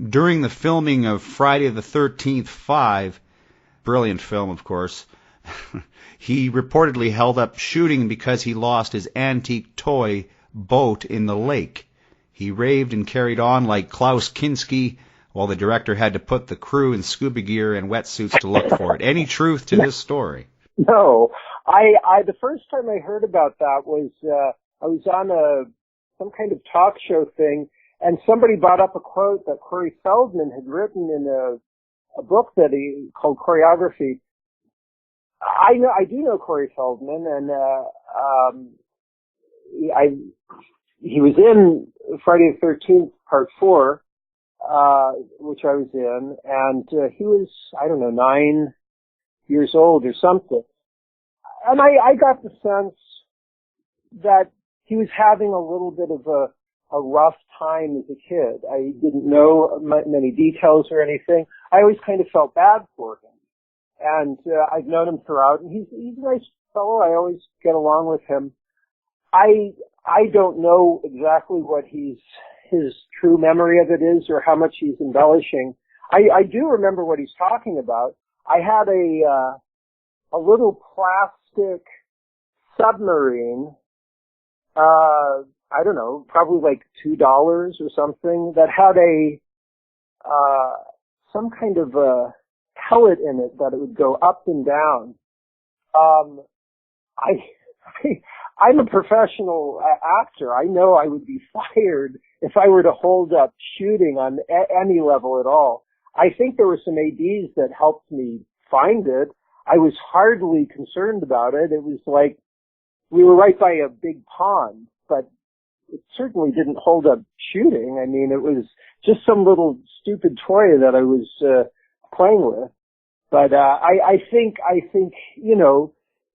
during the filming of Friday the 13th 5, brilliant film, of course, he reportedly held up shooting because he lost his antique toy boat in the lake. He raved and carried on like Klaus Kinski, while the director had to put the crew in scuba gear and wetsuits to look for it. Any truth to this story? No. The first time I heard about that was, I was on some kind of talk show thing, and somebody brought up a quote that Corey Feldman had written in a book that he called Coreyography. I do know Corey Feldman, and he was in Friday the 13th Part 4, which I was in, and he was, I don't know, 9 years old or something. And I got the sense that he was having a little bit of a rough time as a kid. I didn't know many details or anything. I always kind of felt bad for him. And I've known him throughout, and he's a nice fellow. I always get along with him. I don't know exactly what his true memory of it is or how much he's embellishing. I do remember what he's talking about. I had a little plastic submarine, I don't know, probably like $2 or something, that had some kind of a pellet in it that it would go up and down. I'm a professional actor. I know I would be fired if I were to hold up shooting on any level at all. I think there were some ADs that helped me find it. I was hardly concerned about it. It was like we were right by a big pond, but it certainly didn't hold up shooting. I mean, it was just some little stupid toy that I was playing with. But I think, you know,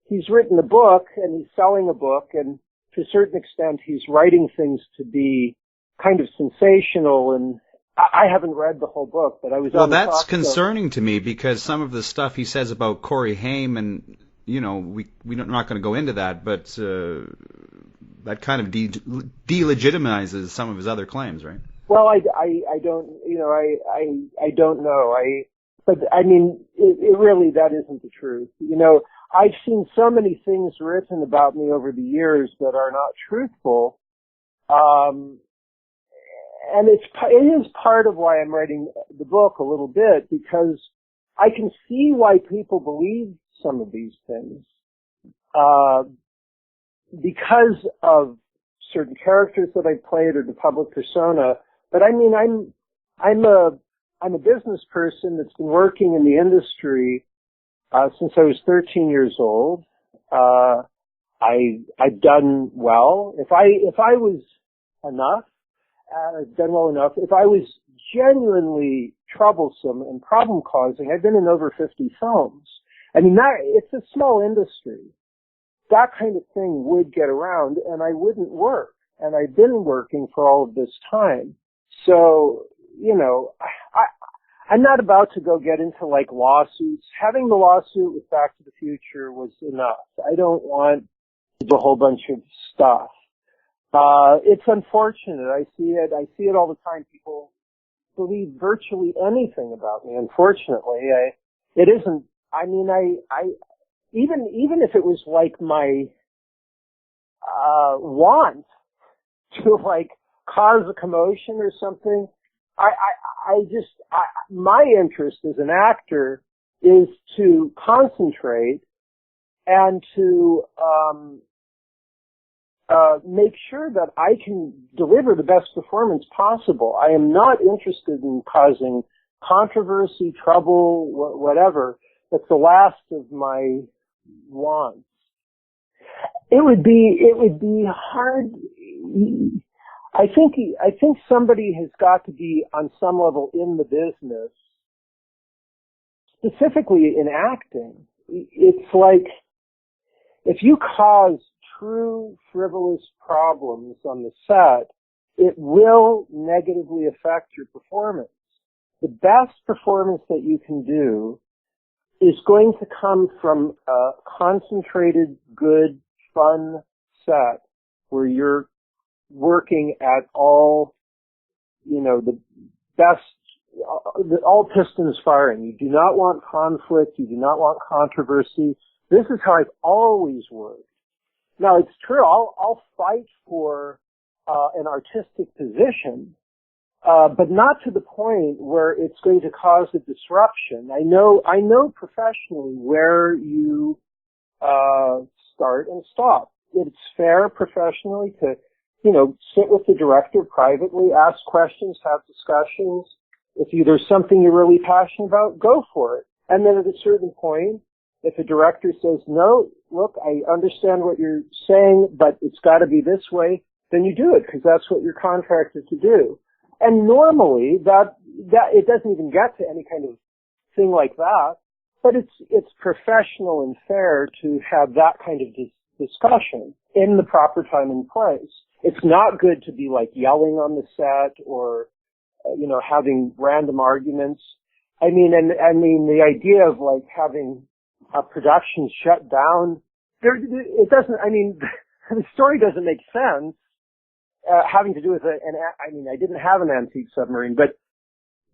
he's written a book and he's selling a book, and to a certain extent he's writing things to be kind of sensational, and I haven't read the whole book, but I was Well, that's concerning to me, because some of the stuff he says about Corey Haim, and, you know, we're not going to go into that, but that kind of delegitimizes some of his other claims, right? Well, I don't, you know, I don't know. But I mean, it really, that isn't the truth. You know, I've seen so many things written about me over the years that are not truthful. And it is part of why I'm writing the book a little bit, because I can see why people believe some of these things, because of certain characters that I played or the public persona. But I mean, I'm a business person that's been working in the industry since I was 13 years old. I've done well. If I was enough, done well enough. If I was genuinely troublesome and problem causing, I've been in over 50 films. I mean, it's a small industry. That kind of thing would get around, and I wouldn't work. And I've been working for all of this time. So, you know, I'm not about to go get into like lawsuits. Having the lawsuit with Back to the Future was enough. I don't want to do a whole bunch of stuff. It's unfortunate. I see it all the time. People believe virtually anything about me. Unfortunately, it isn't. I mean, even if it was like my want to like cause a commotion or something, my interest as an actor is to concentrate and to make sure that I can deliver the best performance possible. I am not interested in causing controversy, trouble, whatever. That's the last of my wants. It would be hard. I think somebody has got to be on some level in the business, specifically in acting. It's like if you cause true frivolous problems on the set, it will negatively affect your performance. The best performance that you can do is going to come from a concentrated, good, fun set where you're working at all, you know, the best all pistons firing. You do not want conflict. You do not want controversy. This is how I've always worked. Now, it's true. I'll fight for an artistic position, but not to the point where it's going to cause a disruption. I know professionally where you start and stop. It's fair professionally to, sit with the director privately, ask questions, have discussions. If there's something you're really passionate about, go for it. And then at a certain point, if a director says, no, look, I understand what you're saying, but it's got to be this way, then you do it because that's what you're contracted to do. And normally that it doesn't even get to any kind of thing like that, but it's professional and fair to have that kind of discussion in the proper time and place. It's not good to be like yelling on the set or, having random arguments. I mean, the idea of like having a production shut down, the story doesn't make sense, having to do with I didn't have an antique submarine, but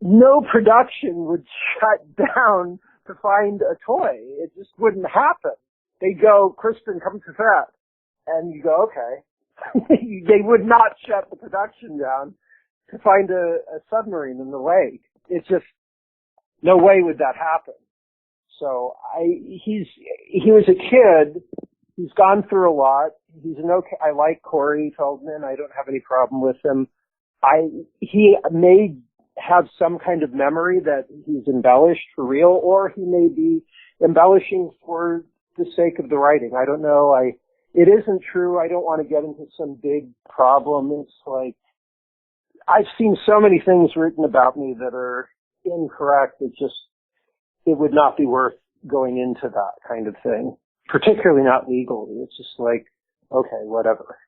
no production would shut down to find a toy. It just wouldn't happen. They'd go, Crispin, come to set. And you go, okay. They would not shut the production down to find a submarine in the lake. It's just, no way would that happen. So he was a kid. He's gone through a lot. I like Corey Feldman. I don't have any problem with him. He may have some kind of memory that he's embellished for real, or he may be embellishing for the sake of the writing. I don't know. It isn't true. I don't want to get into some big problem. It's like, I've seen so many things written about me that are incorrect. It would not be worth going into that kind of thing, particularly not legally. It's just like, okay, whatever.